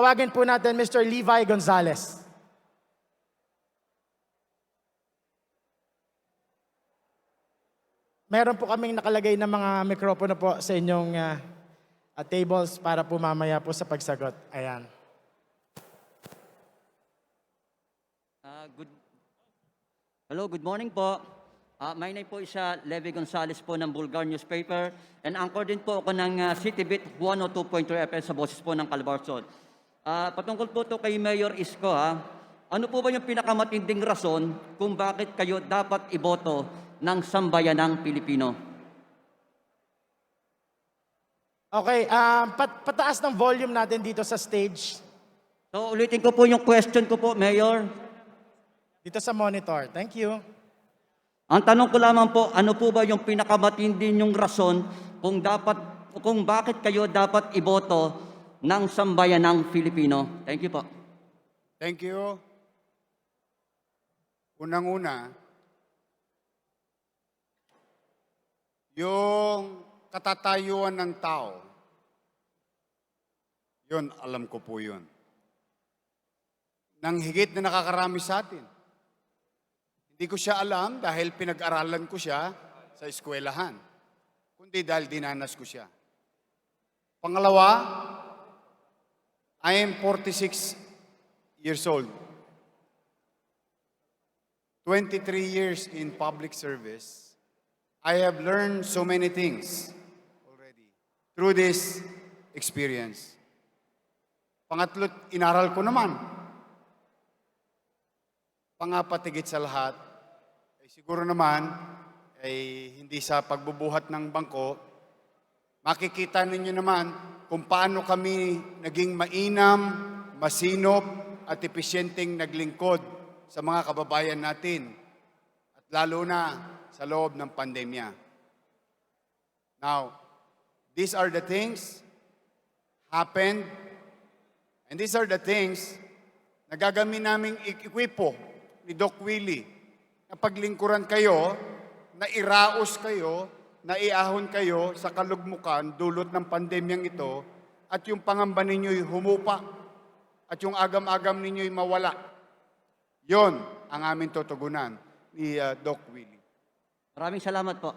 Tawagin po natin Mr. Levi Gonzalez. Meron po kaming nakalagay na mga mikropono po sa inyong tables para po mamaya po sa pagsagot. Ayan. Hello, good morning po. My name po is Levi Gonzalez po ng Bulgar Newspaper and anchor din po ako ng City Beat 102.3 FM sa boses po ng Calabarzon. Patungkol po to kay Mayor Isko Ano po ba yung pinakamatinding rason kung bakit kayo dapat iboto ng sambayanang Pilipino? Okay, pataas ng volume natin dito sa stage. So ulitin ko po yung question ko po, Mayor. Dito sa monitor. Thank you. Ang tanong ko lamang po, ano po ba yung pinakamatindi yung rason kung bakit kayo dapat iboto ng sambayanang Pilipino? Thank you po. Thank you. Unang-una, yung katatayuan ng tao, yun, alam ko po yun. Nang higit na nakakarami sa atin. Hindi ko siya alam dahil pinag-aralan ko siya sa eskwelahan, kundi dahil dinanas ko siya. Pangalawa, I am 46 years old. 23 years in public service. I have learned so many things already through this experience. Pangatlo't, inaral ko naman. Pangapat, higit sa lahat, siguro naman, ay hindi sa pagbubuhat ng bangko, makikita ninyo naman kung paano kami naging mainam, masinop, at episyenteng naglingkod sa mga kababayan natin, at lalo na sa loob ng pandemya. Now, these are the things happened, and these are the things na gagawin naming ikwipo ni Doc Willie na paglingkuran kayo, na iraos kayo, na iahon kayo sa kalugmukan dulot ng pandemyang ito, at yung pangamba ninyo'y humupa, at yung agam-agam ninyo'y mawala. Yon ang aming tutugunan ni Doc Willie. Maraming salamat po.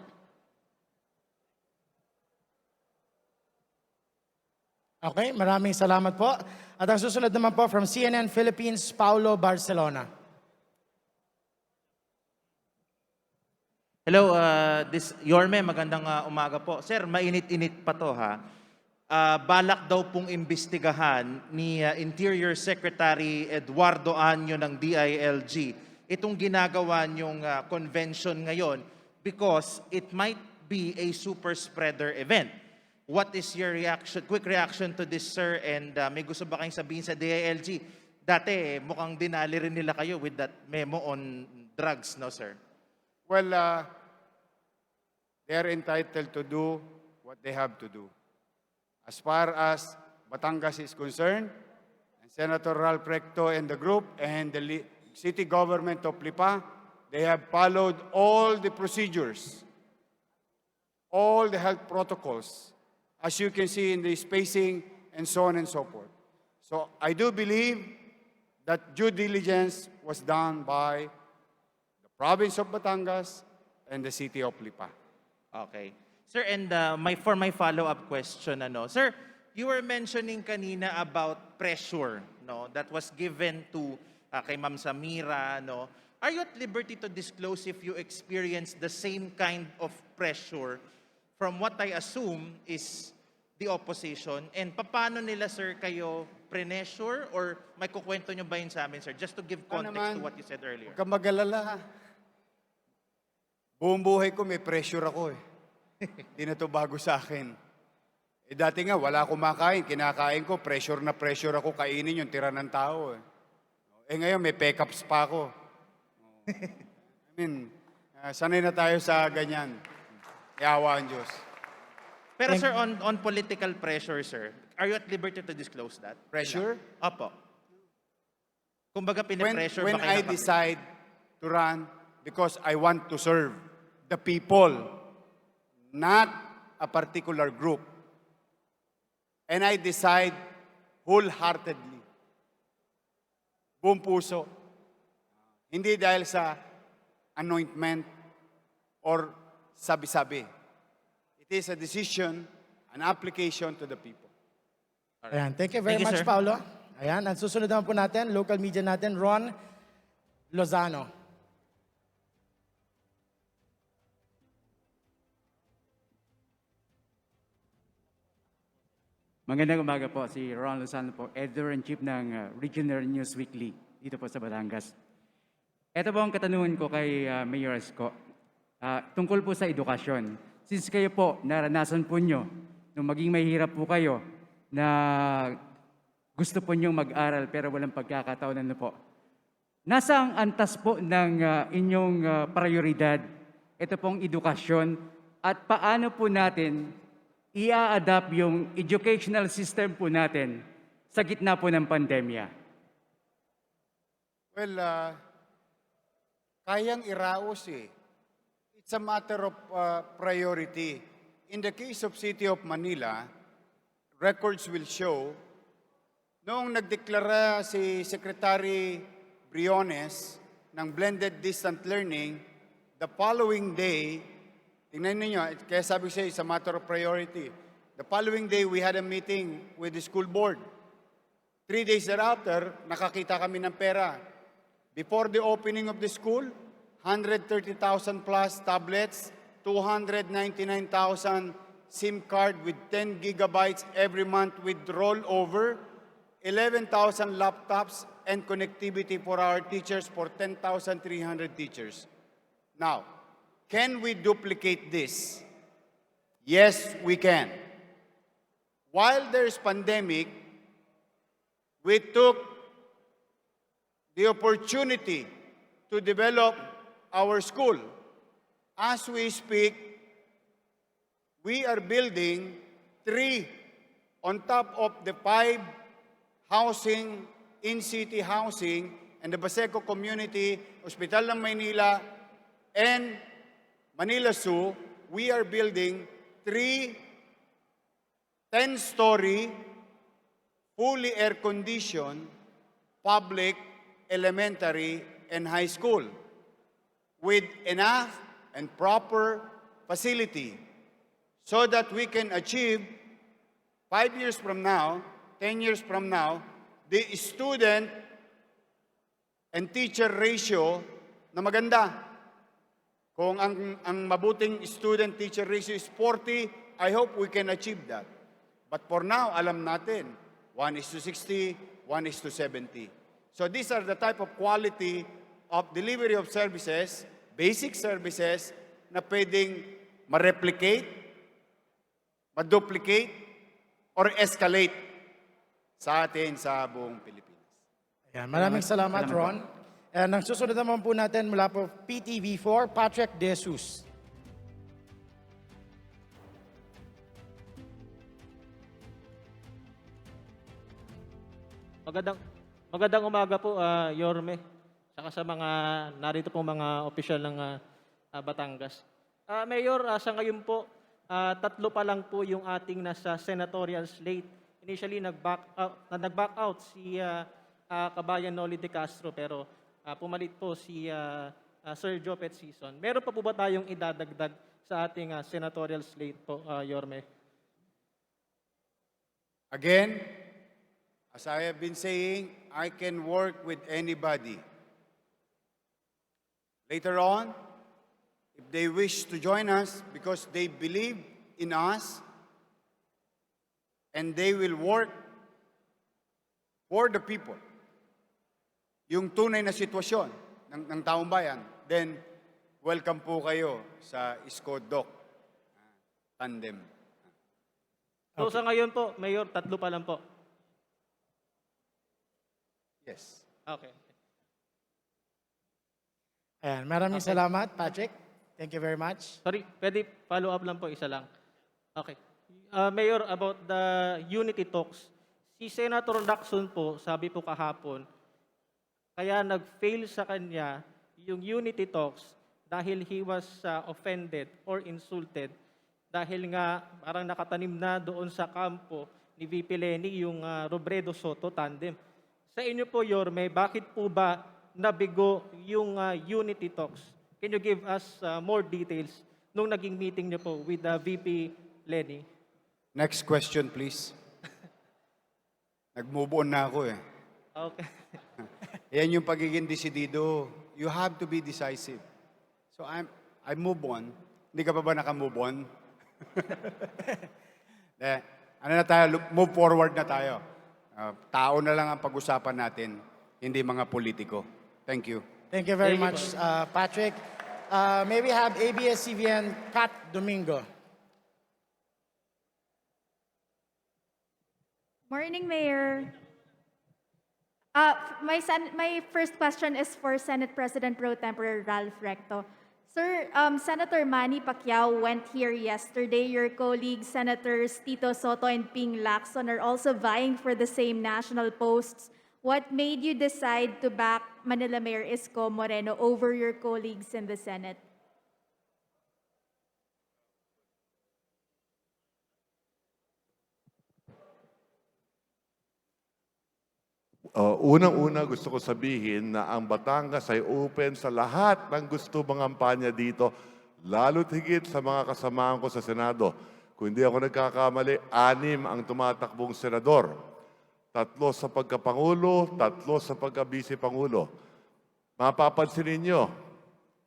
Okay, maraming salamat po. At ang susunod naman po from CNN Philippines, Paulo Barcelona. Hello, this Yorme, magandang umaga po. Sir, mainit-init pa to balak daw pong imbestigahan ni Interior Secretary Eduardo Anyo ng DILG itong ginagawa niyong convention ngayon because it might be a super spreader event. What is your reaction, quick reaction to this, sir? And may gusto ba kayong sabihin sa DILG? Dati, mukhang dinali rin nila kayo with that memo on drugs, no, sir? Well, they are entitled to do what they have to do. As far as Batangas is concerned, and Senator Ralph Recto and the group and the city government of Lipa, they have followed all the procedures, all the health protocols, as you can see in the spacing and so on and so forth. So I do believe that due diligence was done by the province of Batangas and the city of Lipa. Okay. Sir, and for my follow-up question, sir, you were mentioning kanina about pressure, that was given to kay Ma'am Samira, Are you at liberty to disclose if you experienced the same kind of pressure from what I assume is the opposition? And paano nila, sir, kayo pressure or may kukwento nyo ba yun sa amin, sir? Just to give context to what you said earlier. Huwag kang mag-alala. Buong buhay ko may pressure ako Hindi na to bago sa akin. Dati nga, wala akong makain. Kinakain ko, pressure na pressure ako. Kainin yung tira ng tao ngayon, may pickups pa ako. I mean, sanay na tayo sa ganyan. Yawa ang Diyos. Pero sir, on political pressure, sir, are you at liberty to disclose that? Pressure? Opo. Kumbaga, pinipressure When ba kayo I decide to run because I want to serve the people, not a particular group, and I decide wholeheartedly buong puso. Hindi dahil sa anointment or sabi-sabi. It is a decision, an application to the people. Ayan, thank you very Thank you, much, sir. Paolo. Ayan, ang susunod naman po natin, local media natin, Ron Lozano. Magandang umaga po, si Ron Lozano po, Editor-in-Chief ng Regional News Weekly dito po sa Batangas. Ito po ang katanungan ko kay Mayor Isko. Tungkol po sa edukasyon. Since kayo po, naranasan po nyo, nung maging mahirap po kayo, na gusto po nyong mag-aral pero walang pagkakataon po. Nasa ang antas po ng inyong prioridad, ito pong edukasyon, at paano po natin i-adapt yung educational system po natin sa gitna po ng pandemya? Well, kayang iraos eh. It's a matter of priority. In the case of City of Manila, records will show, noong nagdeklara si Secretary Briones ng blended distant learning, the following day, tingnan ninyo, kaya sabi ko sa it's a matter of priority. The following day, we had a meeting with the school board. 3 days thereafter, nakakita kami ng pera. Before the opening of the school, 130,000 plus tablets, 299,000 SIM card with 10 gigabytes every month with rollover, 11,000 laptops and connectivity for our teachers for 10,300 teachers. Now, can we duplicate this? Yes, we can. While there's pandemic, we took the opportunity to develop our school. As we speak, we are building 3 on top of the 5 housing, in-city housing, and the Baseco Community, Hospital ng Maynila, and Manila Zoo. We are building 3 10-story, fully air-conditioned public, elementary, and high school with enough and proper facility so that we can achieve 5 years from now, 10 years from now, the student and teacher ratio na maganda. Kung ang mabuting student-teacher ratio is 40, I hope we can achieve that. But for now, alam natin, 1:60, 1:70. So these are the type of quality of delivery of services, basic services, na pwedeng ma-replicate, ma-duplicate, or escalate sa atin sa buong Pilipinas. Ayan, maraming salamat, Ron. And ang susunod naman po natin mula po PTV4, Patrick De Jesus. Magandang umaga po, Yorme, saka sa mga narito pong mga opisyal ng Batangas. Mayor, sa ngayon po, 3 pa lang po yung ating nasa senatorial slate. Initially, nag-back out si Kabayan Noli de Castro, pero pumalit po si Sir Jopet Sison. Meron pa po ba tayong idadagdag sa ating senatorial slate po, Yorme? Again, as I have been saying, I can work with anybody. Later on, if they wish to join us because they believe in us and they will work for the people, yung tunay na sitwasyon ng taong bayan, then welcome po kayo sa Isko Doc tandem. So sa ngayon po, Mayor, 3 pa lang po. Yes. Okay. Ayan, maraming salamat, Patrick. Thank you very much. Sorry, pwede follow up lang po, isa lang. Okay. Mayor, about the unity talks, si Senator Lacson po, sabi po kahapon, kaya nag-fail sa kanya yung unity talks dahil he was offended or insulted dahil nga parang nakatanim na doon sa kampo ni VP Lenny yung Robredo Soto tandem. Sa inyo po, Yorme, bakit po ba nabigo yung unity talks? Can you give us more details nung naging meeting niyo po with VP Lenny? Next question, please. Nag-move on na ako eh. Okay. Yan yung pagiging desidido. You have to be decisive. So I move on. Hindi ka pa ba naka-move on? Ano na tayo? Move forward na tayo. Tao na lang ang pag-usapan natin, hindi mga politiko. Thank you. Thank you very Thank you much, Patrick. May we have ABS-CBN Kat Domingo. Morning, Mayor. My first question is for Senate President Pro Tempore Ralph Recto. Sir, Senator Manny Pacquiao went here yesterday. Your colleagues, Senators Tito Soto and Ping Lacson, are also vying for the same national posts. What made you decide to back Manila Mayor Isko Moreno over your colleagues in the Senate? Unang-una gusto ko sabihin na ang Batangas ay open sa lahat ng gusto mangampanya dito, lalo't higit sa mga kasamahan ko sa Senado. Kung hindi ako nagkakamali, 6 ang tumatakbong senador. 3 sa pagkapangulo, 3 sa pagka-vice-pangulo. Mapapansin ninyo,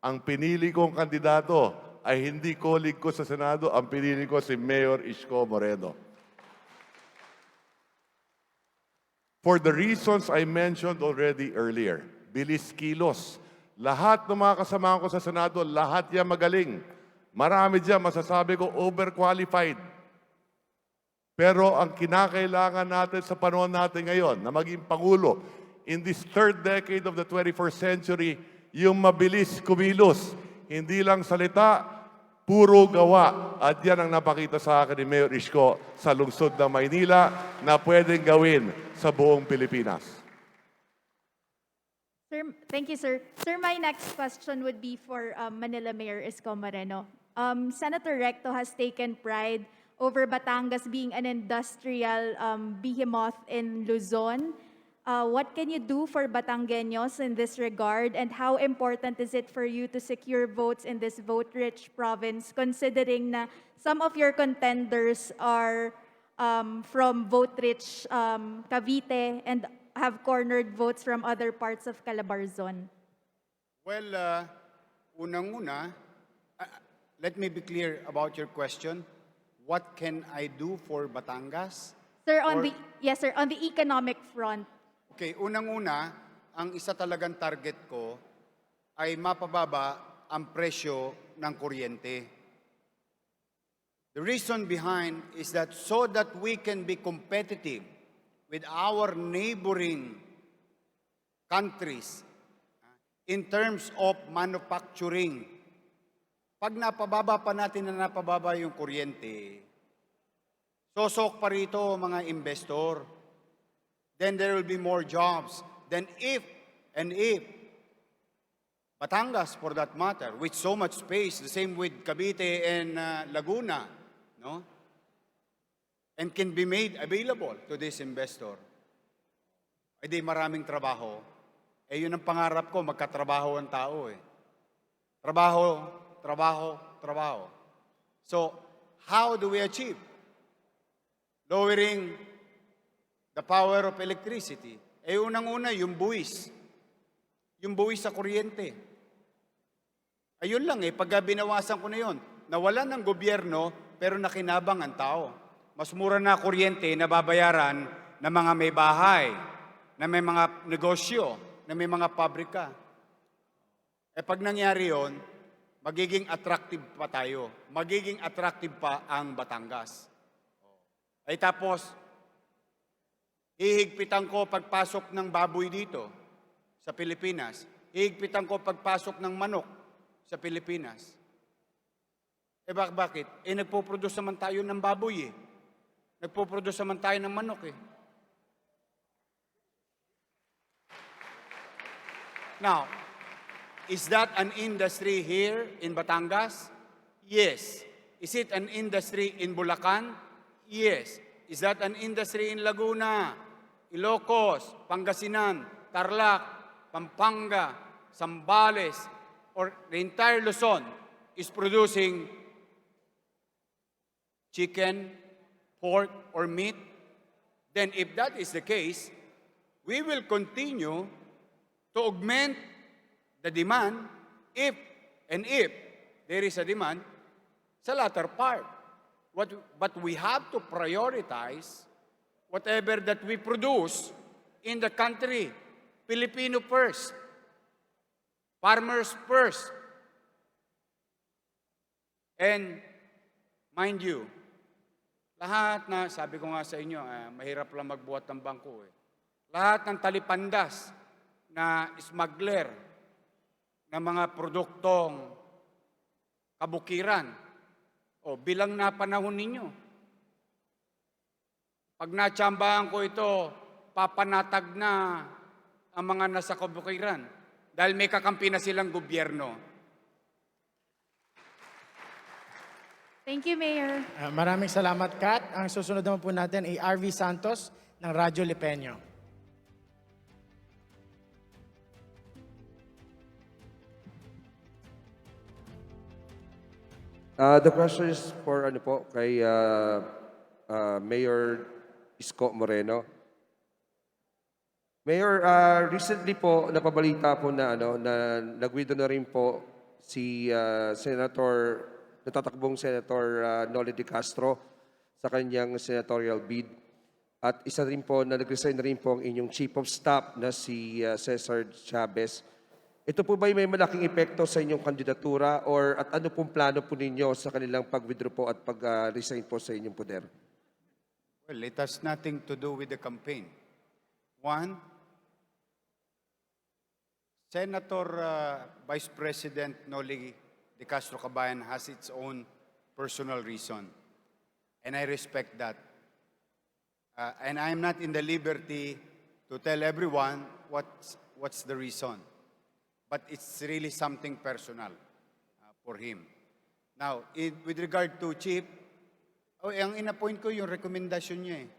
ang pinili kong kandidato ay hindi colleague ko sa Senado, ang pinili ko si Mayor Isko Moreno. For the reasons I mentioned already earlier, bilis kilos. Lahat ng mga kasamahan ko sa Senado, lahat yan magaling. Marami dyan, masasabi ko, overqualified. Pero ang kinakailangan natin sa panahon natin ngayon, na maging Pangulo, in this 3rd decade of the 21st century, yung mabilis kumilos. Hindi lang salita, puro gawa. At yan ang napakita sa akin ni Mayor Isko sa lungsod ng Maynila na pwedeng gawin sa buong Pilipinas. Sir, thank you, sir. Sir, my next question would be for Manila Mayor Isko Moreno. Senator Recto has taken pride over Batangas being an industrial behemoth in Luzon. What can you do for Batangueños in this regard, and how important is it for you to secure votes in this vote-rich province, considering na some of your contenders are from vote-rich Cavite and have cornered votes from other parts of Calabarzon? Well, unang-una, let me be clear about your question. What can I do for Batangas? Sir, Or- on the economic front. Okay, unang-una, ang isa talagang target ko ay mapababa ang presyo ng kuryente. The reason behind is that so that we can be competitive with our neighboring countries in terms of manufacturing. Pag napababa pa natin na napababa yung kuryente, sosok pa rito mga investor. Then there will be more jobs. Then if Batangas, for that matter, with so much space, the same with Cavite and Laguna, no? And can be made available to this investor. Ay di maraming trabaho. Eh yun ang pangarap ko, magkatrabaho ang tao eh. Trabaho, trabaho, trabaho. So, how do we achieve? Lowering the power of electricity. Eh unang-una, yung buwis. Yung buwis sa kuryente. Ayun lang eh, pag binawasan ko na yun, nawalan ng gobyerno, pero nakinabang ang tao. Mas mura na kuryente na babayaran ng mga may bahay, na may mga negosyo, na may mga pabrika. Eh pag nangyari yon, magiging attractive pa tayo. Magiging attractive pa ang Batangas. Ay tapos, hihigpitan ko pagpasok ng baboy dito sa Pilipinas. Hihigpitan ko pagpasok ng manok sa Pilipinas. Eh bakit? Eh nagpo-produce naman tayo ng baboy eh. Nagpo-produce naman tayo ng manok eh. Now, is that an industry here in Batangas? Yes. Is it an industry in Bulacan? Yes. Is that an industry in Laguna? Ilocos, Pangasinan, Tarlac, Pampanga, Zambales, or the entire Luzon is producing chicken, pork, or meat, then if that is the case, we will continue to augment the demand if there is a demand sa latter part. But we have to prioritize whatever that we produce in the country. Filipino first. Farmers first. And mind you, lahat na, sabi ko nga sa inyo, mahirap lang magbuhat ng bangko eh. Lahat ng talipandas na smuggler ng mga produktong kabukiran, bilang na panahon ninyo. Pag natsambahan ko ito, papanatag na ang mga nasa kabukiran dahil may kakampi na silang gobyerno. Thank you, Mayor. Maraming salamat, Kat. Ang susunod naman po natin ay RV Santos ng Radyo Lipeño. The question is for kay Mayor Isko Moreno. Mayor, recently po napabalita po na na nag-withdraw na rin po si natatakbong Senator Noli de Castro sa kanyang senatorial bid. At isa rin po na nag-resign na rin po ang inyong Chief of Staff na si Cesar Chavez. Ito po ba may malaking epekto sa inyong kandidatura at ano pong plano po ninyo sa kanilang pag-withdraw po at pag-resign po sa inyong poder? Well, it has nothing to do with the campaign. One, Senator Vice President Noli de Castro Cabayan has its own personal reason, and I respect that. And I am not in the liberty to tell everyone what's the reason. But it's really something personal for him. Now, with regard to Chief, ang in-appoint ko yung recommendation niya eh.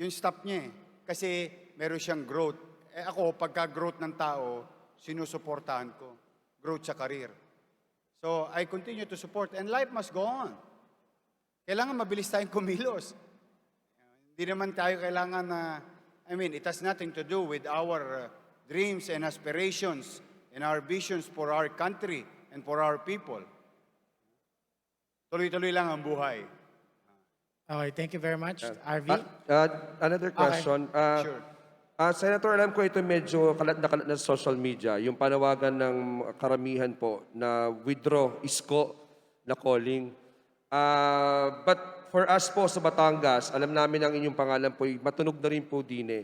Yung staff niya eh. Kasi meron siyang growth. Ako, pagka-growth ng tao, sinusuportahan ko. Growth sa career. So, I continue to support. And life must go on. Kailangan mabilis tayong kumilos. Hindi naman tayo kailangan na, it has nothing to do with our dreams and aspirations and our visions for our country and for our people. Tuloy-tuloy lang ang buhay. Okay, thank you very much, RV. Another question. Sure. Senator, alam ko ito medyo kalat na social media, yung panawagan ng karamihan po na withdraw Isko na calling. But for us po sa Batangas, alam namin ang inyong pangalan po, matunog na rin po din eh.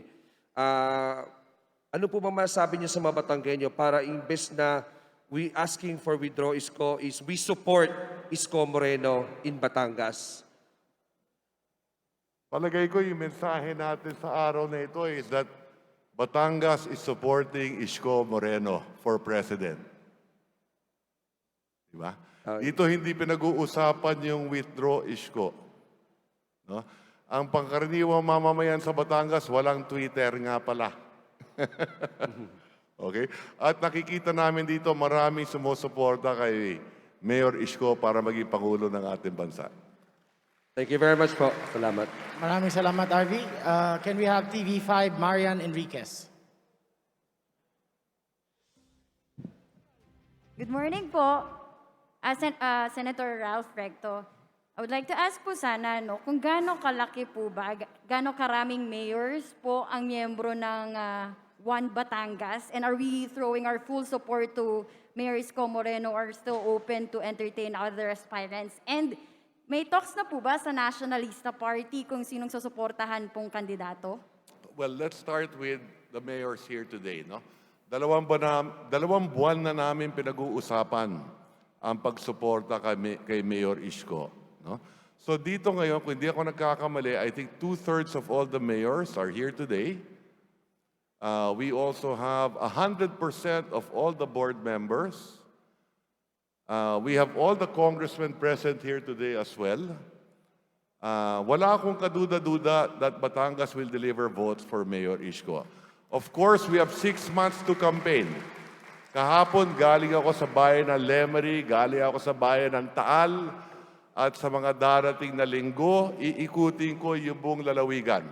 Ano po ba masasabi niyo sa mga Batanggenyo para imbes na we asking for withdraw Isko is we support Isko Moreno in Batangas? Palagay ko yung mensahe natin sa araw na ito is that Batangas is supporting Isko Moreno for President. Diba? Dito hindi pinag-uusapan yung withdraw Isko. No? Ang pangkaraniwang mamamayan sa Batangas, walang Twitter nga pala. Okay? At nakikita namin dito maraming sumusuporta kay Mayor Isko para maging Pangulo ng ating bansa. Thank you very much po. Salamat. Maraming salamat, RV. Can we have TV5, Marian Enriquez? Good morning po, Senator Ralph Recto. I would like to ask po sana kung gaano kalaki po ba, gaano karaming mayors po ang miyembro ng One Batangas, and are we throwing our full support to Mayor Isko Moreno or still open to entertain other aspirants? And may talks na po ba sa Nationalista Party kung sinong susuportahan pong kandidato? Well, let's start with the mayors here today. No? Dalawang buwan na namin pinag-uusapan ang pagsuporta kay Mayor Isko. No? So dito ngayon, kung hindi ako nagkakamali, I think 2/3 of all the mayors are here today. We also have 100% of all the board members. We have all the congressmen present here today as well. Wala akong kaduda-duda that Batangas will deliver votes for Mayor Isko. Of course, we have 6 months to campaign. Kahapon, galing ako sa bayan ng Lemery, galing ako sa bayan ng Taal, at sa mga darating na linggo, iikutin ko yung buong lalawigan.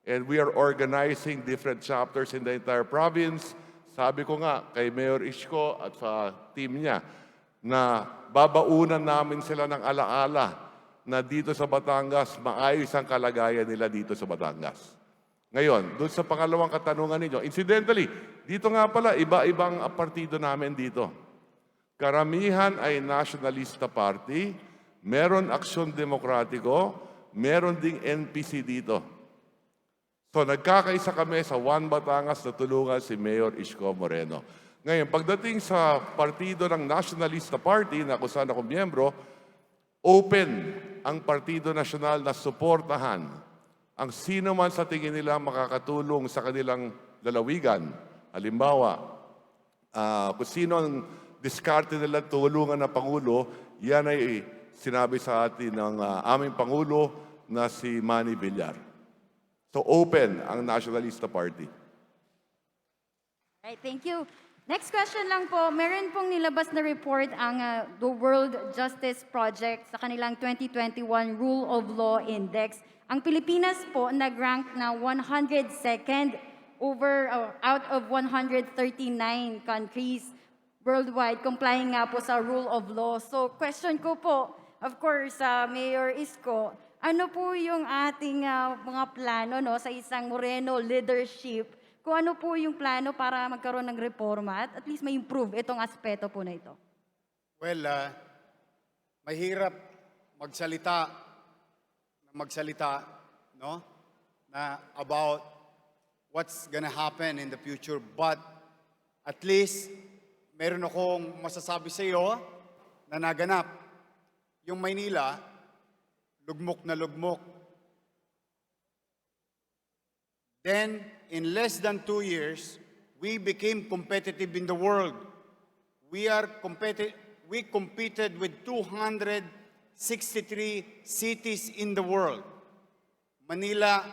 And we are organizing different chapters in the entire province. Sabi ko nga kay Mayor Isko at sa team niya na babaunan namin sila ng alaala na dito sa Batangas, maayos ang kalagayan nila dito sa Batangas. Ngayon, doon sa pangalawang katanungan ninyo, incidentally, dito nga pala, iba-ibang partido namin dito. Karamihan ay Nationalista Party, meron Aksyon Demokratiko, meron ding NPC dito. So nagkakaisa kami sa One Batangas na tulungan si Mayor Isko Moreno. Ngayon, pagdating sa partido ng Nationalista Party, na kung saan ako miyembro, open ang Partido Nasyonal na suportahan ang sino man sa tingin nila makakatulong sa kanilang lalawigan. Halimbawa, kung sino ang diskarte nila tulungan ng Pangulo, yan ay sinabi sa atin ng aming Pangulo na si Manny Villar. So open ang Nationalista Party. Right, thank you. Next question lang po, meron pong nilabas na report ang the World Justice Project sa kanilang 2021 Rule of Law Index. Ang Pilipinas po nag-rank na 102nd out of 139 countries worldwide complying nga po sa rule of law. So question ko po, of course, Mayor Isko, ano po yung ating mga plano sa isang Moreno leadership? Kung ano po yung plano para magkaroon ng reforma at least may improve itong aspeto po na ito? Well, mahirap magsalita, no? Na about what's gonna happen in the future. But at least, meron akong masasabi sa iyo na naganap. Yung Maynila, lugmok na lugmok. Then, in less than 2 years, we became competitive in the world. We competed with 263 cities in the world. Manila,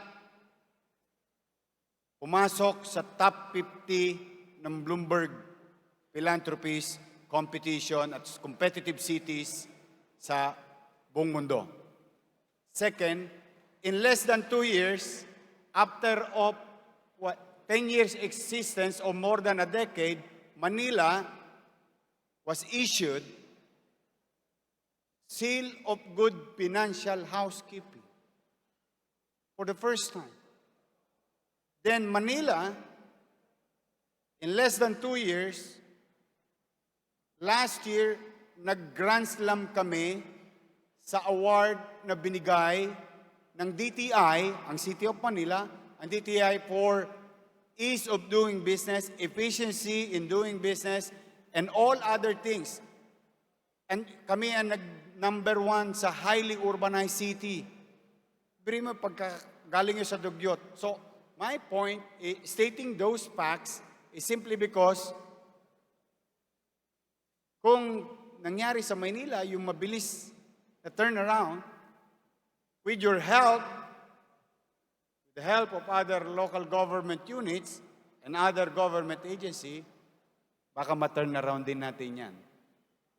pumasok sa top 50 ng Bloomberg Philanthropies competition at competitive cities sa buong mundo. Second, in less than 2 years, after 10 years existence or more than a decade, Manila was issued Seal of Good Financial Housekeeping for the first time. Then Manila, in less than 2 years, last year, nag-Grand Slam kami sa award na binigay ng DTI, ang City of Manila, ang DTI for ease of doing business, efficiency in doing business, and all other things. And kami ang number 1 sa highly urbanized city. Biri mo pagka galing nyo sa dugyot. So, my point, stating those facts is simply because kung nangyari sa Maynila, yung mabilis na turnaround, with your help, with the help of other local government units and other government agency, baka ma-turn around din natin yan.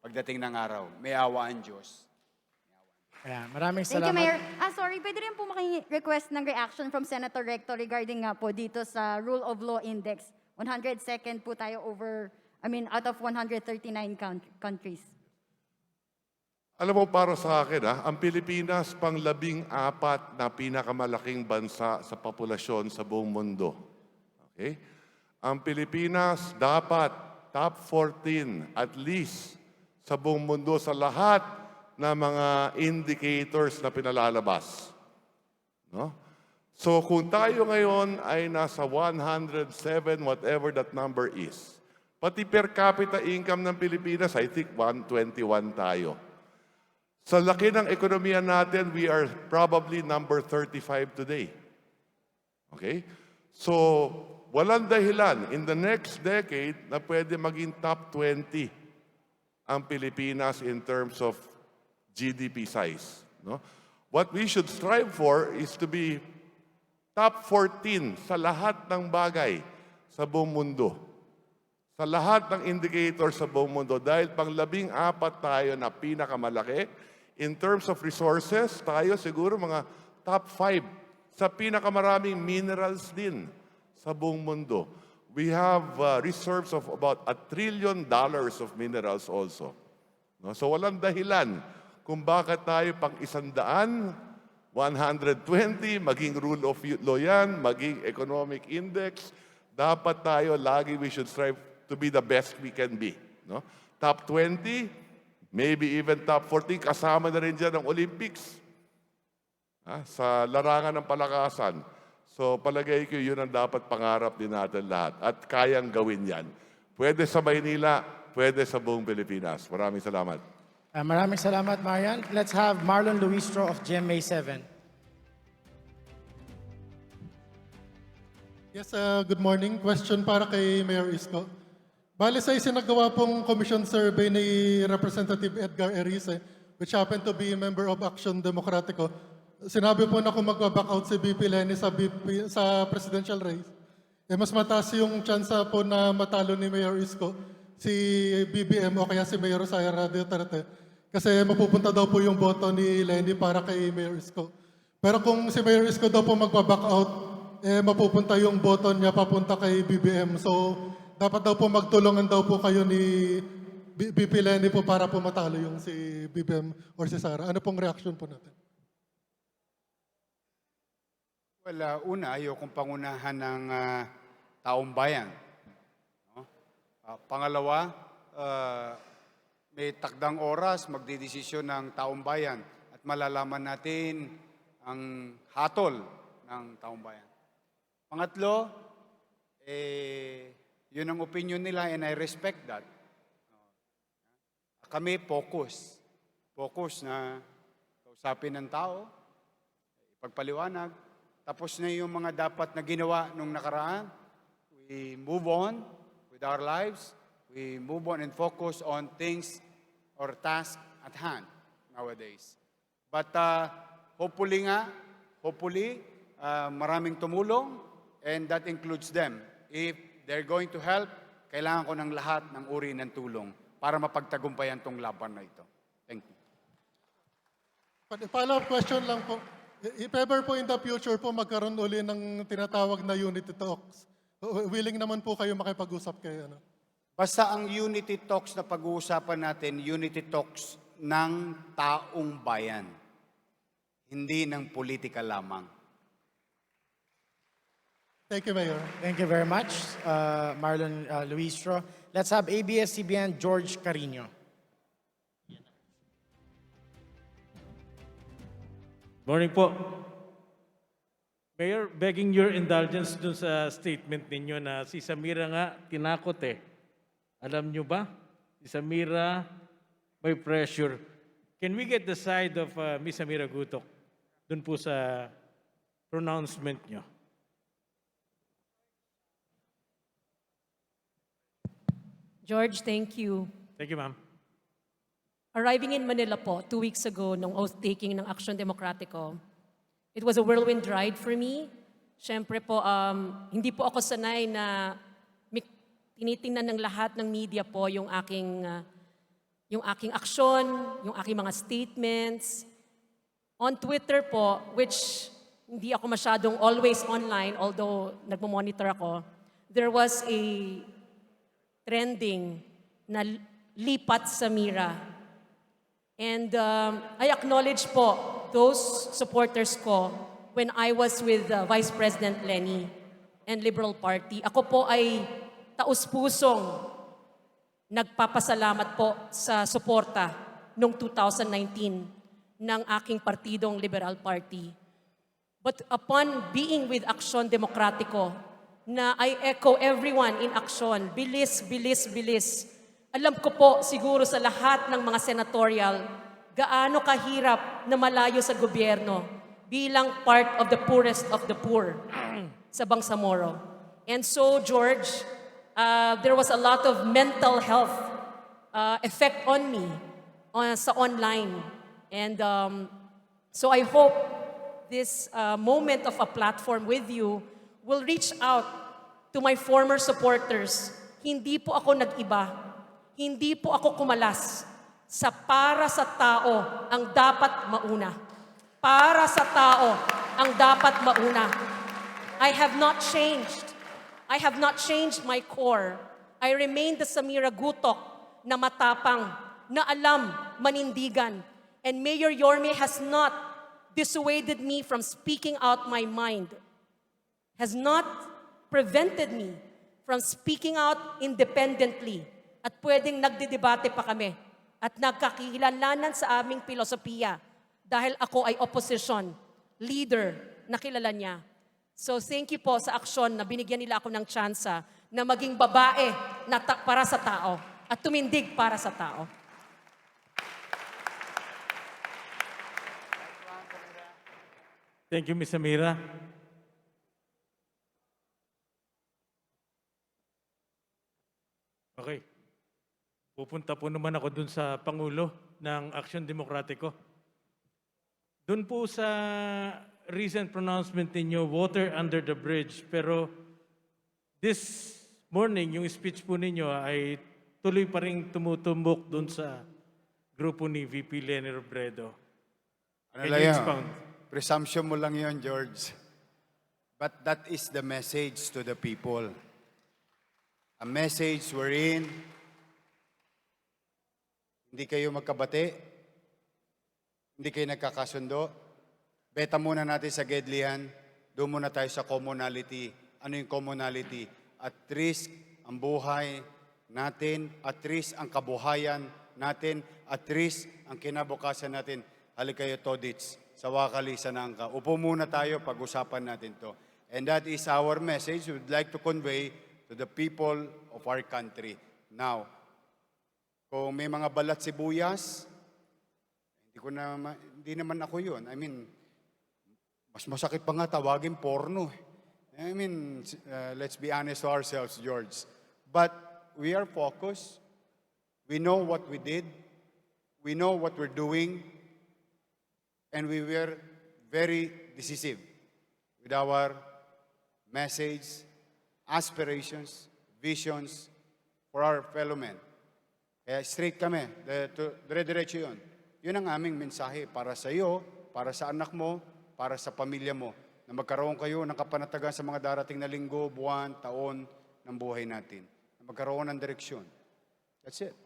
Pagdating ng araw, may awa ang Diyos. Kaya, maraming Thank you, salamat. Mayor. Sorry, pwede rin po maki-request ng reaction from Senator Recto regarding nga po dito sa Rule of Law Index. 102nd po tayo out of 139 countries. Alam mo, para sa akin, ang Pilipinas pang 14 na pinakamalaking bansa sa populasyon sa buong mundo. Okay? Ang Pilipinas dapat top 14 at least sa buong mundo sa lahat na mga indicators na pinalalabas. No? So kung tayo ngayon ay nasa 107, whatever that number is, pati per capita income ng Pilipinas, I think 121 tayo. Sa laki ng ekonomiya natin, we are probably number 35 today. Okay? So, walang dahilan in the next decade na pwede maging top 20 ang Pilipinas in terms of GDP size. No? What we should strive for is to be top 14 sa lahat ng bagay sa buong mundo. Sa lahat ng indicators sa buong mundo. Dahil pang 14 tayo na pinakamalaki. In terms of resources, tayo siguro mga top 5 sa pinakamaraming minerals din sa buong mundo. We have reserves of about $1 trillion of minerals also. No? So walang dahilan kung bakit tayo pang 100, 120, maging rule of law yan, maging economic index, dapat tayo lagi we should strive to be the best we can be. No? Top 20, maybe even top 14, kasama na rin dyan ang Olympics sa larangan ng palakasan. So palagay ko yun ang dapat pangarap din natin lahat at kayang gawin yan. Pwede sa Maynila, pwede sa buong Pilipinas. Maraming salamat. Maraming salamat, Marian. Let's have Marlon Luistro of GMA 7. Yes, good morning. Question para kay Mayor Isko. Bale sa isinagawa pong commission survey ni Representative Edgar Erice, which happened to be a member of Action Democratico, sinabi po na kung magbaback out si BP Leni sa presidential race, mas mataas yung chance po na matalo ni Mayor Isko si BBM o kaya si Mayor Sara Duterte. Kasi mapupunta daw po yung boto ni Leni para kay Mayor Isko. Pero kung si Mayor Isko daw po magbaback out, mapupunta yung boto niya papunta kay BBM. So, dapat daw po magtulungan daw po kayo ni BP Leni po para po matalo yung si BBM or si Sara. Ano pong reaction po natin? Well, una, ayokong pangunahan ng taong bayan. No? Pangalawa, may takdang oras magdidesisyon ng taong bayan at malalaman natin ang hatol ng taong bayan. Pangatlo, yun ang opinion nila and I respect that. Kami focus. Focus na kausapin ng tao, ipagpaliwanag. Tapos na yung mga dapat na ginawa nung nakaraan. We move on with our lives. We move on and focus on things or tasks at hand nowadays. But hopefully, maraming tumulong and that includes them. If they're going to help, kailangan ko ng lahat ng uri ng tulong para mapagtagumpayan tong laban na ito. Thank you. Follow-up question lang po. If ever po in the future po magkaroon uli ng tinatawag na unity talks, willing naman po kayo makipag-usap kayo? Ano? Basta ang unity talks na pag-uusapan natin, unity talks ng taong bayan, hindi ng politika lamang. Thank you, Mayor. Thank you very much, Marlon Luistro. Let's have ABS-CBN George Carino. Morning po. Mayor, begging your indulgence dun sa statement ninyo na si Samira nga tinakot eh. Alam nyo ba? Si Samira may pressure. Can we get the side of Miss Samira Gutok dun po sa pronouncement nyo? George, thank you. Thank you, ma'am. Arriving in Manila po 2 weeks ago nung oath-taking ng Action Democratico, it was a whirlwind ride for me. Siyempre po, hindi po ako sanay na tinitingnan ng lahat ng media po yung aking aksyon, yung aking mga statements. On Twitter po, which hindi ako masyadong always online, although nagmo-monitor ako, there was a trending na lipat sa Mira. And I acknowledge po those supporters ko when I was with Vice President Leni and Liberal Party. Ako po ay taus-pusong nagpapasalamat po sa suporta noong 2019 ng aking partidong Liberal Party. But upon being with Action Democratico, na I echo everyone in action, bilis, bilis, bilis. Alam ko po siguro sa lahat ng mga senatorial, gaano kahirap na malayo sa gobyerno bilang part of the poorest of the poor sa Bangsamoro. And so, George, there was a lot of mental health effect on me sa online. And So I hope this moment of a platform with you will reach out to my former supporters. Hindi po ako nag-iba. Hindi po ako kumalas. Sa para sa tao ang dapat mauna. Para sa tao ang dapat mauna. I have not changed. I have not changed my core. I remain the Samira Gutok na matapang, na alam, manindigan. And Mayor Yorme has not dissuaded me from speaking out my mind. Has not prevented me from speaking out independently. At pwedeng nagdidebate pa kami. At nagkakilalanan sa aming filosofiya. Dahil ako ay opposition, leader na kilala niya. So thank you po sa aksyon na binigyan nila ako ng tsansa na maging babae na para sa tao at tumindig para sa tao. Thank you, Ms. Samira. Okay. Pupunta po naman ako dun sa Pangulo ng Aksyon Demokratiko. Dun po sa recent pronouncement ninyo, water under the bridge, pero this morning, yung speech po ninyo ay tuloy pa rin tumutumbok dun sa grupo ni VP Leni Robredo. Ano Can lang you yun? expound? Presumption mo lang yun, George. But that is the message to the people. A message wherein hindi kayo magkabati, hindi kayo nagkakasundo. Beta muna natin sa gedlihan, doon muna tayo sa commonality. Ano yung commonality? At risk ang buhay natin, at risk ang kabuhayan natin, at risk ang kinabukasan natin. Halik kayo, Todits, sa wakali, sa nangka. Upo muna tayo, pag-usapan natin to. And that is our message we would like to convey to the people of our country. Now, kung may mga balat sibuyas, hindi naman ako yun. I mean, mas masakit pa nga tawagin porno. I mean, let's be honest to ourselves, George. But we are focused. We know what we did. We know what we're doing. And we were very decisive with our message, aspirations, visions for our fellow men. Kaya straight kami, dire-diretso yun. Yun ang aming mensahe para sa iyo, para sa anak mo, para sa pamilya mo, na magkaroon kayo ng kapanatagan sa mga darating na linggo, buwan, taon ng buhay natin. Na magkaroon ng direksyon. That's it.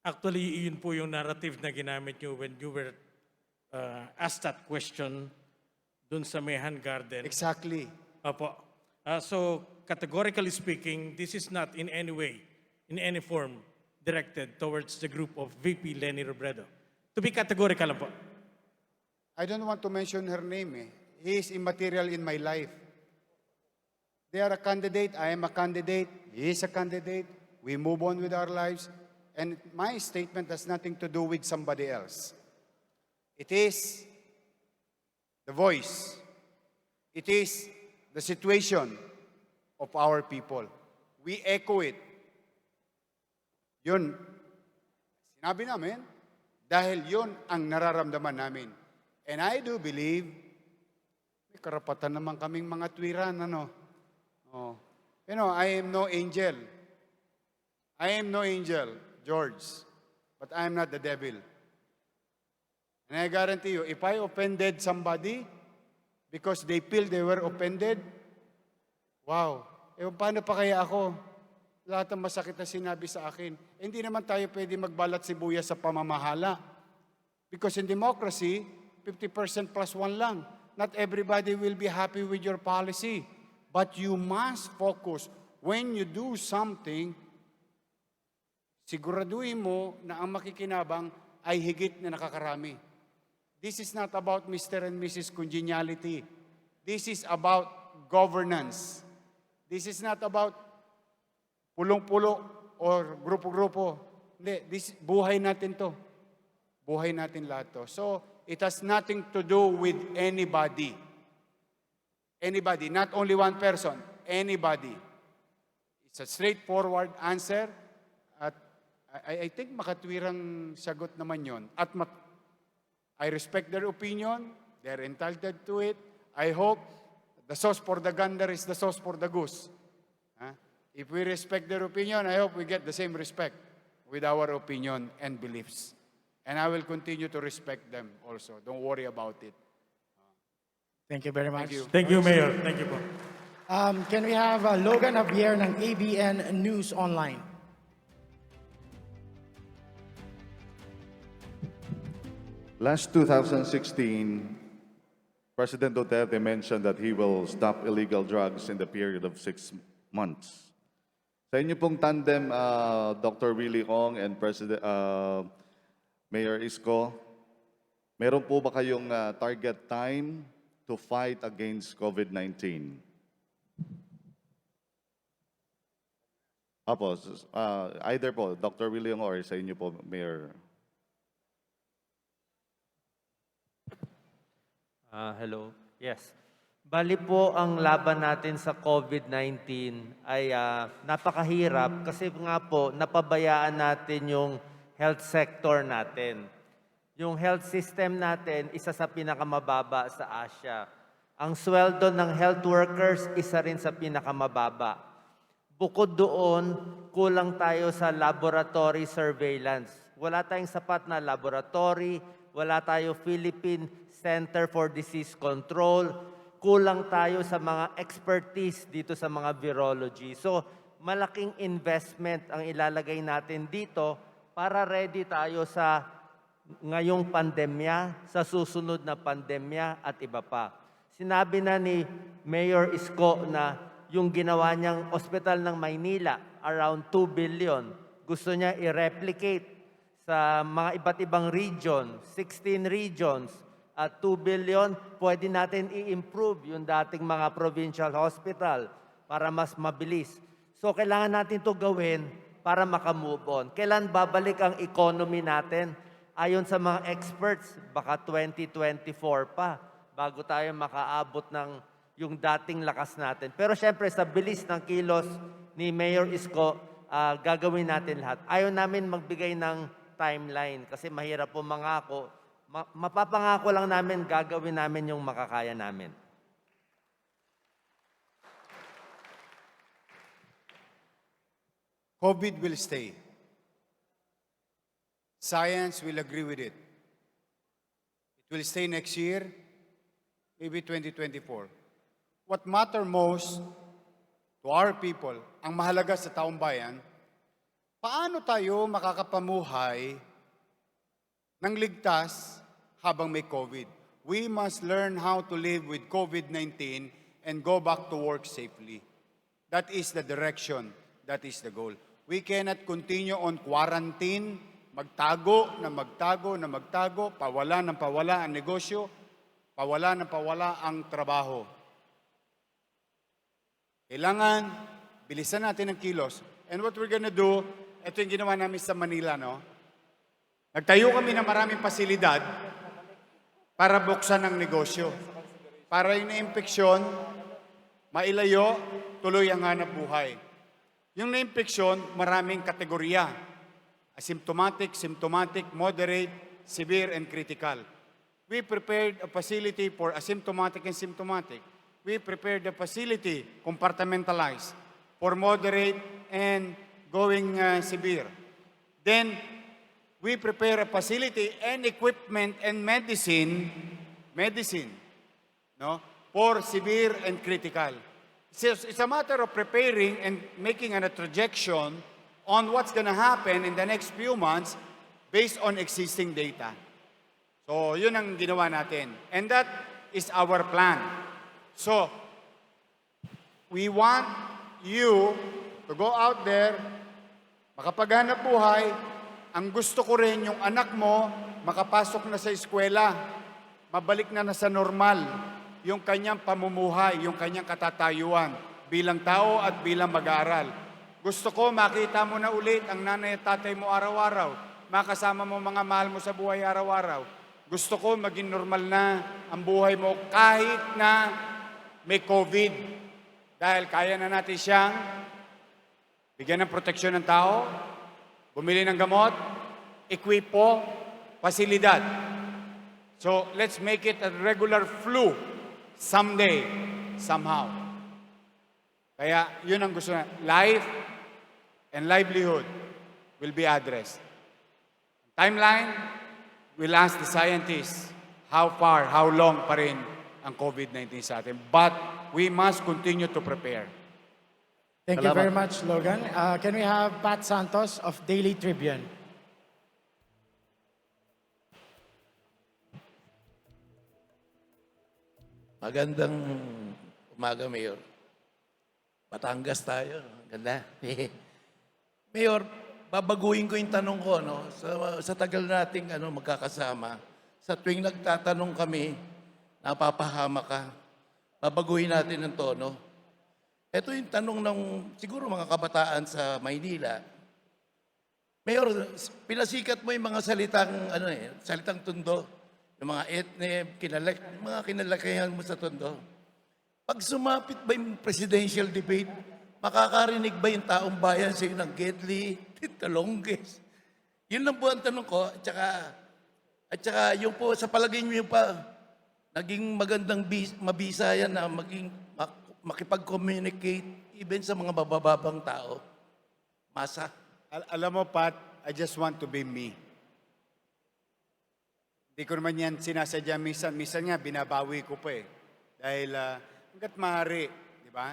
Actually, yun po yung narrative na ginamit nyo when you were asked that question dun sa Mehan Garden. Exactly. Opo. So, categorically speaking, this is not in any way, in any form, directed towards the group of VP Leni Robredo. To be categorical lang po. I don't want to mention her name. He is immaterial in my life. They are a candidate. I am a candidate. He is a candidate. We move on with our lives. And my statement has nothing to do with somebody else. It is the voice. It is the situation of our people. We echo it. Yun, sinabi namin, dahil yun ang nararamdaman namin. And I do believe, may karapatan naman kaming mga tuwiran, ano? Oh. You know, I am no angel. I am no angel, George. But I am not the devil. And I guarantee you, if I offended somebody because they feel they were offended, wow, paano pa kaya ako? Lahat ng masakit na sinabi sa akin. Hindi naman tayo pwede magbalat sibuyas sa pamamahala. Because in democracy, 50% plus 1 lang. Not everybody will be happy with your policy. But you must focus. When you do something, siguraduhin mo na ang makikinabang ay higit na nakakarami. This is not about Mr. and Mrs. Congeniality. This is about governance. This is not about pulong-pulo or grupo-grupo. Hindi, buhay natin to. Buhay natin lahat to. So, it has nothing to do with anybody. Anybody, not only one person, anybody. It's a straightforward answer. At I think makatwirang sagot naman yon. At I respect their opinion. They're entitled to it. I hope the sauce for the gander is the sauce for the goose. If we respect their opinion, I hope we get the same respect with our opinion and beliefs. And I will continue to respect them also. Don't worry about it. Thank you very much. Thank you. Thank you, Mayor. Thank you po. Can we have Logan Javier ng ABN News Online? Last 2016, President Duterte mentioned that he will stop illegal drugs in the period of 6 months. Sa inyo pong tandem, Dr. Willie Ong and Mayor Isko, meron po ba kayong target time to fight against COVID-19? Apo, either po, Dr. Willie Ong or sa inyo po, Mayor. Hello. Yes. Bali po ang laban natin sa COVID-19 ay napakahirap kasi nga po napabayaan natin yung health sector natin. Yung health system natin, isa sa pinakamababa sa Asia. Ang sweldo ng health workers, isa rin sa pinakamababa. Bukod doon, kulang tayo sa laboratory surveillance. Wala tayong sapat na laboratory, wala tayo Philippine Center for Disease Control, kulang tayo sa mga expertise dito sa mga virology. So, malaking investment ang ilalagay natin dito para ready tayo sa ngayong pandemya, sa susunod na pandemya at iba pa. Sinabi na ni Mayor Isko na yung ginawa niyang ospital ng Maynila, around 2 billion, gusto niya i-replicate sa mga iba't ibang region, 16 regions, at 2 billion, pwede natin i-improve yung dating mga provincial hospital para mas mabilis. So, kailangan natin ito gawin para makamove on. Kailan babalik ang economy natin? Ayon sa mga experts, baka 2024 pa bago tayo makaabot ng yung dating lakas natin. Pero syempre, sa bilis ng kilos ni Mayor Isko, gagawin natin lahat. Ayaw namin magbigay ng timeline kasi mahirap po mangako. Mapapangako lang namin, gagawin namin yung makakaya namin. COVID will stay. Science will agree with it. It will stay next year, maybe 2024. What matter most to our people, ang mahalaga sa taong bayan, paano tayo makakapamuhay ng ligtas habang may COVID. We must learn how to live with COVID-19 and go back to work safely. That is the direction. That is the goal. We cannot continue on quarantine, magtago na magtago na magtago, pawala ng pawala ang negosyo, pawala ng pawala ang trabaho. Kailangan, bilisan natin ang kilos. And what we're gonna do, ito yung ginawa namin sa Manila, no? Nagtayo kami ng maraming pasilidad para buksan ang negosyo. Para yung na-impeksyon, mailayo, tuloy ang hanap buhay. Yung na-impeksyon, maraming kategorya. Asymptomatic, symptomatic, moderate, severe, and critical. We prepared a facility for asymptomatic and symptomatic. We prepared a facility, compartmentalized, for moderate and going severe. Then, we prepare a facility and equipment and medicine, no, for severe and critical. It's a matter of preparing and making a projection on what's going to happen in the next few months based on existing data. So, yun ang ginawa natin. And that is our plan. So, we want you to go out there, makapaghanap buhay. Ang gusto ko rin, yung anak mo, makapasok na sa eskwela, mabalik na sa normal, yung kanyang pamumuhay, yung kanyang katatayuan, bilang tao at bilang mag-aaral. Gusto ko, makita mo na ulit ang nanay at tatay mo araw-araw, makasama mo mga mahal mo sa buhay araw-araw. Gusto ko, maging normal na ang buhay mo kahit na may COVID. Dahil kaya na natin siyang bigyan ng proteksyon ng tao, bumili ng gamot, equipo, pasilidad. So let's make it a regular flu someday, somehow. Kaya yun ang gusto na. Life and livelihood will be addressed. Timeline, we'll ask the scientists how far, how long pa rin ang COVID-19 sa atin. But we must continue to prepare. Thank you very much, Logan. Can we have Pat Santos of Daily Tribune? Magandang umaga, Mayor. Batangas tayo. Ganda. Mayor, babaguhin ko yung tanong ko, no? Sa tagal nating magkakasama, sa tuwing nagtatanong kami, napapahama ka. Babaguhin natin ang tono. Ito yung tanong ng siguro mga kabataan sa Maynila. Mayor, pinasikat mo yung mga salitang tundo. Yung mga etne, mga kinalakihan mo sa tondo. Pag sumapit ba yung presidential debate, makakarinig ba yung taong bayan sa ng Gedli, Talonges? Yun lang po ang tanong ko. At saka yung po, sa palagay niyo pa, naging magandang mabisa yan na makipag-communicate even sa mga bababang tao. Masa. Alam mo, Pat, I just want to be me. Hindi ko naman yan sinasadya minsan. Minsan nga, binabawi ko pa eh. Dahil hanggat maaari, di ba?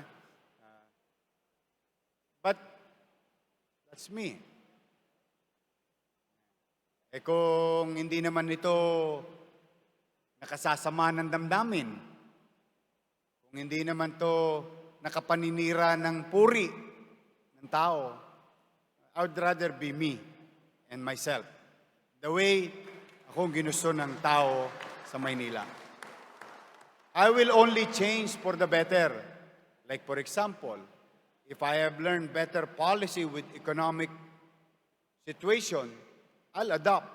But that's me. Eh kung hindi naman ito nakasasama ng damdamin, kung hindi naman to nakapaninira ng puri ng tao, I would rather be me and myself. The way akong ginusto ng tao sa Maynila. I will only change for the better. Like for example, if I have learned better policy with economic situation, I'll adopt.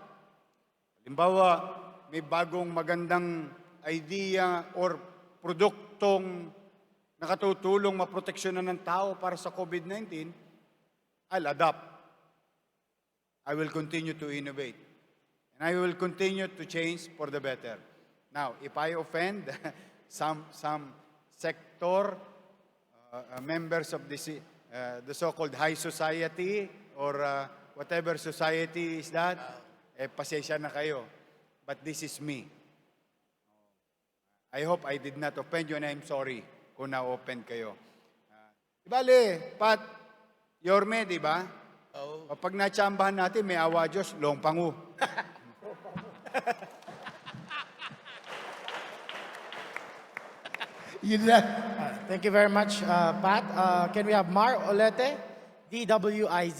Halimbawa, may bagong magandang idea or produktong nakatutulong maproteksyonan ng tao para sa COVID-19, I'll adopt. I will continue to innovate. And I will continue to change for the better. Now, if I offend some sector, members of the so-called high society or whatever society is that, pasensya na kayo. But this is me. I hope I did not offend you and I'm sorry kung na-offend kayo. Bale, Pat, Yorme, di ba? Kapag natsambahan natin, may awa Diyos, long pangu. Yun lang. Thank you very much, Pat. Can we have Mar Olete, DWIZ?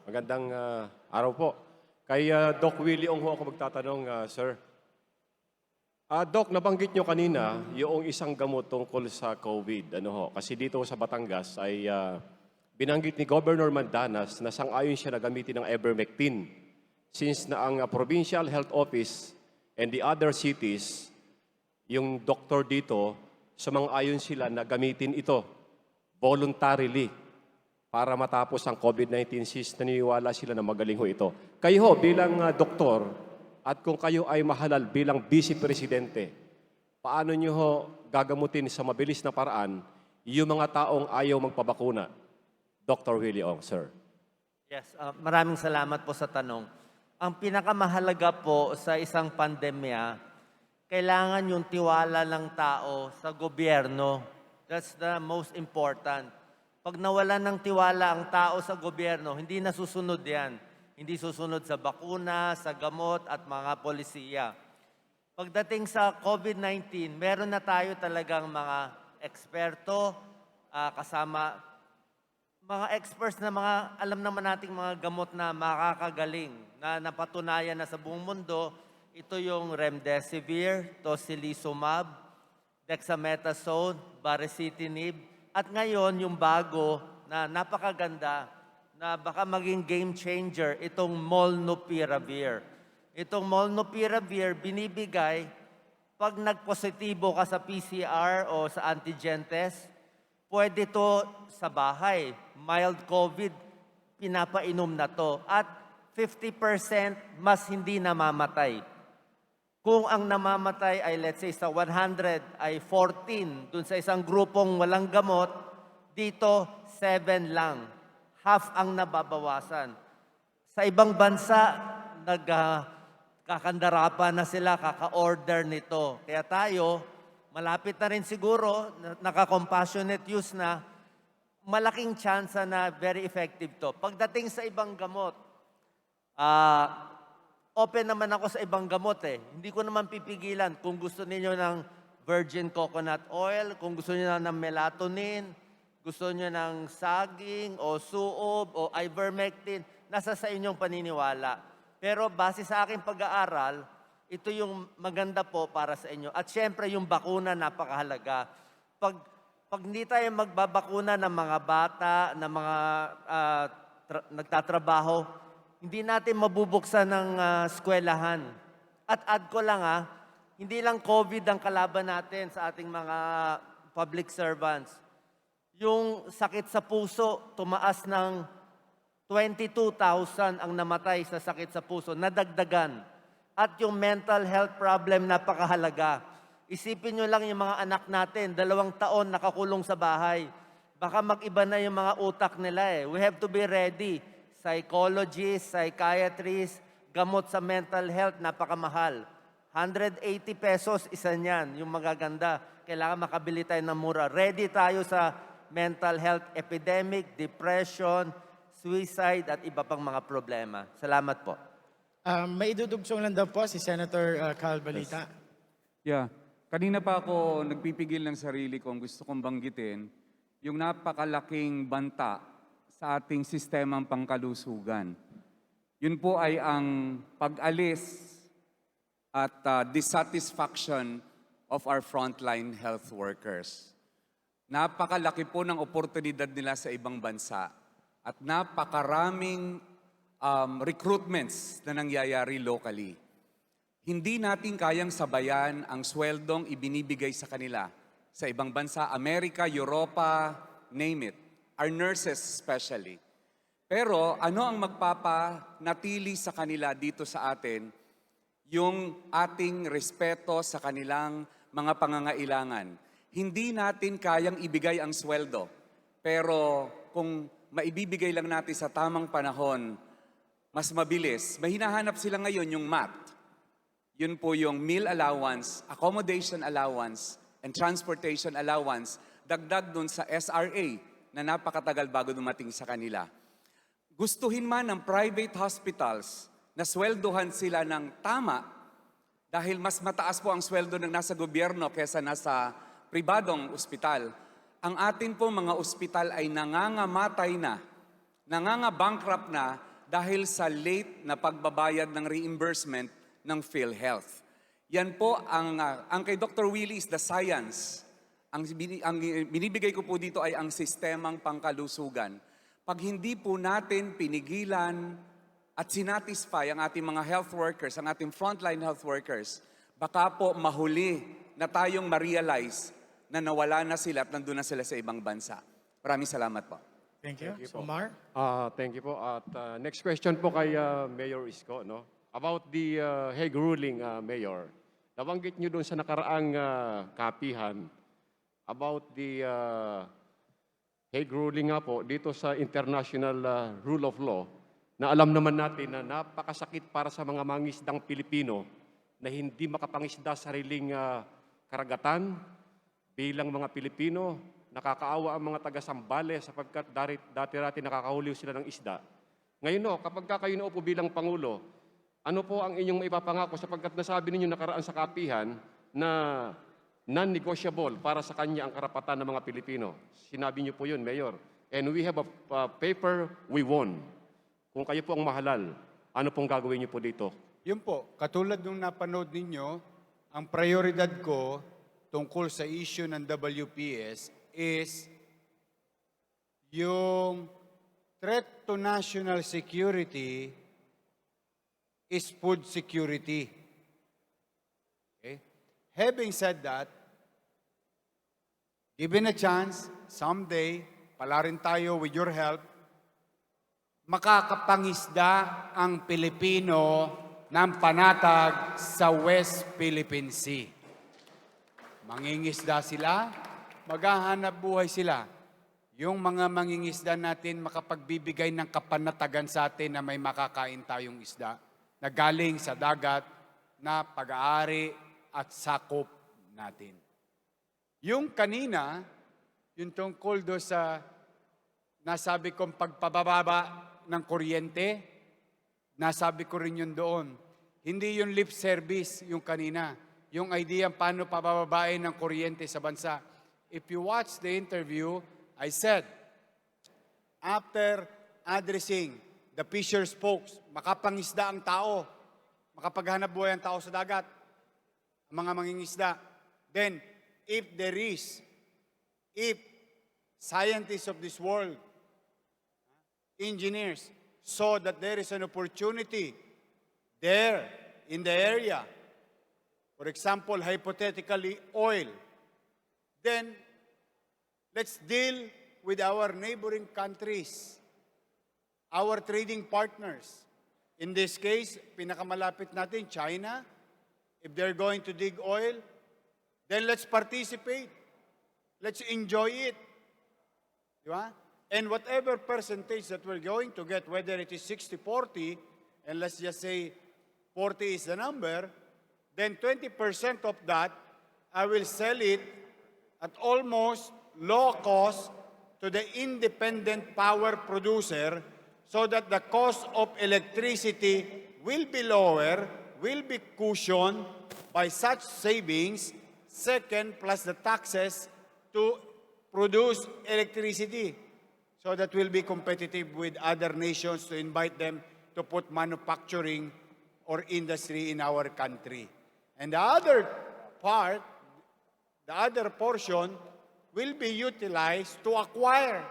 Magandang araw po. Kay Doc Willie Ong ho ako magtatanong, sir. Doc, nabanggit nyo kanina yung isang gamot tungkol sa COVID. Kasi dito sa Batangas ay binanggit ni Governor Mandanas na sang-ayon siya na gamitin ng ivermectin. Since na ang Provincial Health Office and the other cities, yung doktor dito, sumang-ayon sila na gamitin ito voluntarily para matapos ang COVID-19 since naniniwala sila na magaling ho ito. Kayo ho, bilang doktor, at kung kayo ay mahalal bilang Vice Presidente, paano nyo ho gagamutin sa mabilis na paraan yung mga taong ayaw magpabakuna? Dr. Willie Ong, sir. Yes, maraming salamat po sa tanong. Ang pinakamahalaga po sa isang pandemya, kailangan yung tiwala ng tao sa gobyerno. That's the most important. Pag nawalan ng tiwala ang tao sa gobyerno, hindi nasusunod yan. Hindi susunod sa bakuna, sa gamot at mga polisiya. Pagdating sa COVID-19, meron na tayo talagang mga eksperto, kasama mga experts na alam naman nating mga gamot na makakagaling, na napatunayan na sa buong mundo. Ito yung remdesivir, tocilizumab, dexamethasone, baricitinib, at ngayon yung bago na napakaganda na baka maging game changer, itong molnupiravir. Itong molnupiravir binibigay pag nagpositibo ka sa PCR o sa antigen test, pwede to sa bahay. Mild COVID, pinapainom na to. At 50% mas hindi namamatay. Kung ang namamatay ay let's say sa 100 ay 14 dun sa isang grupong walang gamot, dito 7 lang. Half ang nababawasan. Sa ibang bansa, kakandarapan na sila, kaka-order nito. Kaya tayo, malapit na rin siguro, naka-compassionate use na, malaking chance na very effective to. Pagdating sa ibang gamot, open naman ako sa ibang gamot eh. Hindi ko naman pipigilan kung gusto niyo ng virgin coconut oil, kung gusto niyo ng melatonin, gusto niyo ng saging o suob o ivermectin, nasa sa inyong paniniwala. Pero base sa aking pag-aaral, ito yung maganda po para sa inyo. At syempre yung bakuna napakahalaga. Pag hindi tayo magbabakuna ng mga bata, ng mga nagtatrabaho, hindi natin mabubuksan ng eskwelahan. At add ko lang hindi lang COVID ang kalaban natin sa ating mga public servants. Yung sakit sa puso, tumaas ng 22,000 ang namatay sa sakit sa puso, nadagdagan. At yung mental health problem, napakahalaga. Isipin nyo lang yung mga anak natin, 2 taon nakakulong sa bahay. Baka mag-iba na yung mga utak nila eh. We have to be ready. Psychologists, psychiatrists, gamot sa mental health, napakamahal. 180 pesos, isa niyan, yung magaganda. Kailangan makabili tayo ng mura. Ready tayo sa mental health epidemic, depression, suicide, at iba pang mga problema. Salamat po. May idudugtong lang daw po si Senator Cal Balita. Yeah. Kanina pa ako nagpipigil ng sarili ko, gusto kong banggitin, yung napakalaking banta sa ating sistemang pangkalusugan. Yun po ay ang pag-alis at dissatisfaction of our frontline health workers. Napakalaki po ng oportunidad nila sa ibang bansa at napakaraming recruitments na nangyayari locally. Hindi natin kayang sabayan ang sweldong ibinibigay sa kanila sa ibang bansa, Amerika, Europa, name it. Our nurses especially. Pero ano ang magpapanatili sa kanila dito sa atin? Yung ating respeto sa kanilang mga pangangailangan. Hindi natin kayang ibigay ang sweldo. Pero kung maibibigay lang natin sa tamang panahon, mas mabilis. May hinahanap sila ngayon yung MAT. Yun po yung meal allowance, accommodation allowance, and transportation allowance, dagdag dun sa SRA na napakatagal bago dumating sa kanila. Gustuhin man ng private hospitals na sweldohan sila ng tama dahil mas mataas po ang sweldo ng nasa gobyerno kesa nasa pribadong ospital. Ang atin po mga ospital ay nangangamatay na, nangangabankrupt na dahil sa late na pagbabayad ng reimbursement ng PhilHealth. Yan po, ang kay Dr. Willie is the science. Ang binibigay ko po dito ay ang sistemang pangkalusugan. Pag hindi po natin pinigilan at sinatisfy ang ating mga health workers, ang ating frontline health workers, baka po mahuli na tayong ma-realize na nawala na sila at nandun na sila sa ibang bansa. Maraming salamat po. Thank you. Thank you po. Omar? Thank you po. At next question po kay Mayor Isko, no? About the Hague ruling, Mayor. Nabanggit niyo doon sa nakaraang kapihan about the Hague ruling nga po dito sa international rule of law na alam naman natin na napakasakit para sa mga mangisdang Pilipino na hindi makapangisda sa sariling karagatan. Bilang mga Pilipino, nakakaawa ang mga taga-Sambales sapagkat dati-dati nakakahuli sila ng isda. Ngayon no, kapag kayo naupo bilang Pangulo, ano po ang inyong maipapangako sapagkat nasabi ninyo nakaraan sa kapihan na non-negotiable para sa kanya ang karapatan ng mga Pilipino. Sinabi niyo po yun, Mayor. And we have a paper, we won. Kung kayo po ang mahalal, ano pong gagawin niyo po dito? Yun po, katulad nung napanood ninyo, ang prioridad ko tungkol sa issue ng WPS is yung threat to national security is food security. Okay? Having said that, given a chance, someday, pala rin tayo with your help, makakapangisda ang Pilipino ng panatag sa West Philippine Sea. Mangingisda sila, maghahanap buhay sila. Yung mga mangingisda natin makapagbibigay ng kapanatagan sa atin na may makakain tayong isda na galing sa dagat na pag-aari at sakop natin. Yung kanina, yung tungkol do sa nasabi kong pagpababa ng kuryente, nasabi ko rin yun doon. Hindi yung lip service yung kanina. Yung idea paano pabababain ng kuryente sa bansa. If you watch the interview, I said, after addressing the fisher's folks, makapangisda ang tao, makapaghanap buhay ang tao sa dagat, ang mga mangingisda. Then, if scientists of this world, engineers, saw that there is an opportunity there in the area, for example, hypothetically oil, then let's deal with our neighboring countries, our trading partners. In this case, pinakamalapit natin, China. If they're going to dig oil, then let's participate. Let's enjoy it. Di ba? And whatever percentage that we're going to get, whether it is 60-40, and let's just say 40 is the number, then 20% of that, I will sell it at almost low cost to the independent power producer so that the cost of electricity will be lower, will be cushioned by such savings, second, plus the taxes to produce electricity. So that we'll be competitive with other nations to invite them to put manufacturing or industry in our country. And the other part, the other portion, will be utilized to acquire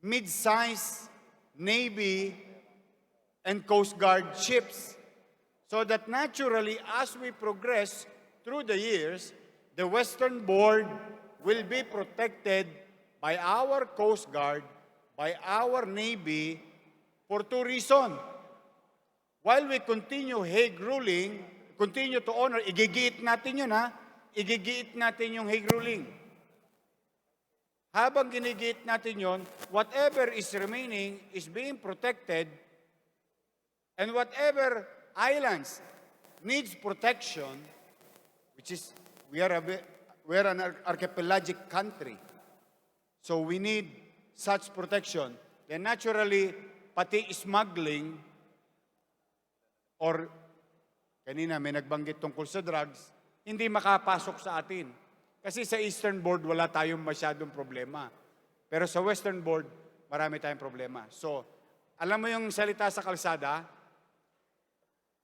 mid-sized Navy and Coast Guard ships so that naturally, as we progress through the years, the Western Board will be protected by our Coast Guard, by our Navy, for two reasons. While we continue Hague ruling, continue to honor, igigiit natin yun ha, igigiit natin yung Hague ruling. Habang ginigiit natin yon, whatever is remaining is being protected, and whatever islands needs protection, which is, we are an archipelagic country, so we need such protection. Then naturally, pati smuggling, or kanina may nagbanggit tungkol sa drugs, hindi makapasok sa atin. Kasi sa Eastern Board, wala tayong masyadong problema. Pero sa Western Board, marami tayong problema. So, alam mo yung salita sa kalsada,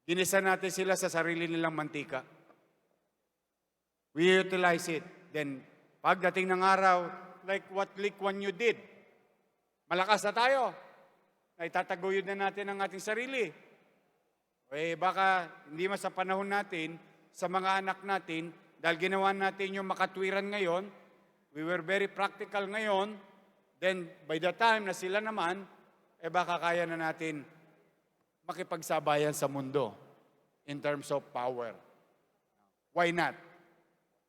ginisa natin sila sa sarili nilang mantika. We utilize it. Then, pagdating ng araw, like what Lee Kuan Yew did, malakas na tayo. Ay tataguyod na natin ang ating sarili. Eh, baka hindi mas sa panahon natin, sa mga anak natin, dahil ginawa natin yung makatwiran ngayon, we were very practical ngayon, then by the time na sila naman, eh baka kaya na natin makipagsabayan sa mundo in terms of power. Why not?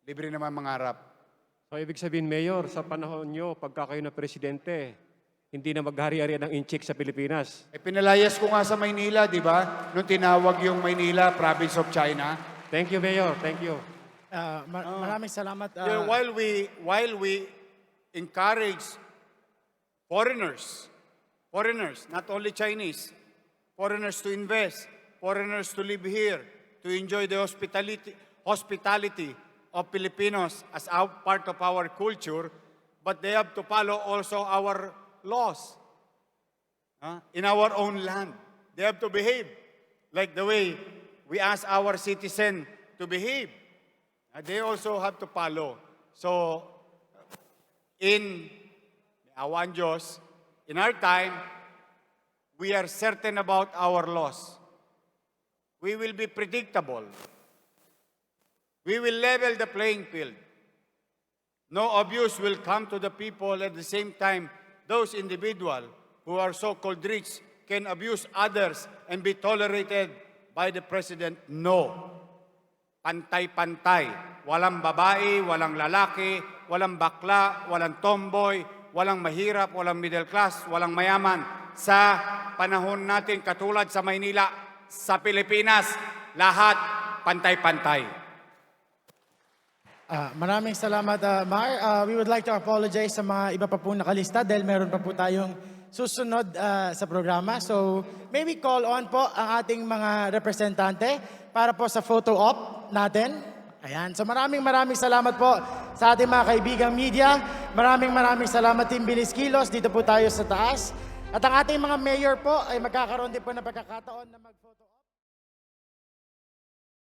Libre naman mangarap. So, ibig sabihin, Mayor, sa panahon nyo, pagka kayo na presidente, hindi na maghari-hari ng inchik sa Pilipinas. Eh, pinalayas ko nga sa Maynila, di ba? Nung tinawag yung Maynila, province of China. Thank you, Mayor. Thank you. Maraming salamat. While we encourage foreigners, not only Chinese, foreigners to invest, foreigners to live here, to enjoy the hospitality of Filipinos as part of our culture, but they have to follow also our laws in our own land. They have to behave like the way we ask our citizen to behave. They also have to follow. So, in awan Diyos, in our time, we are certain about our laws. We will be predictable. We will level the playing field. No abuse will come to the people. At the same time, those individuals who are so-called rich can abuse others and be tolerated by the President? No. Pantay-pantay. Walang babae, walang lalaki, walang bakla, walang tomboy, walang mahirap, walang middle class, walang mayaman. Sa panahon natin, katulad sa Maynila, sa Pilipinas, lahat pantay-pantay. Maraming salamat, Mar. We would like to apologize sa mga iba pa po nakalista dahil meron pa po tayong susunod sa programa. So, may we call on po ang ating mga representante para po sa photo op natin. Ayan. So, maraming salamat po sa ating mga kaibigang media. Maraming salamat, Team Bilis Kilos. Dito po tayo sa taas. At ang ating mga mayor po ay magkakaroon din po ng pagkakataon na mag-photo.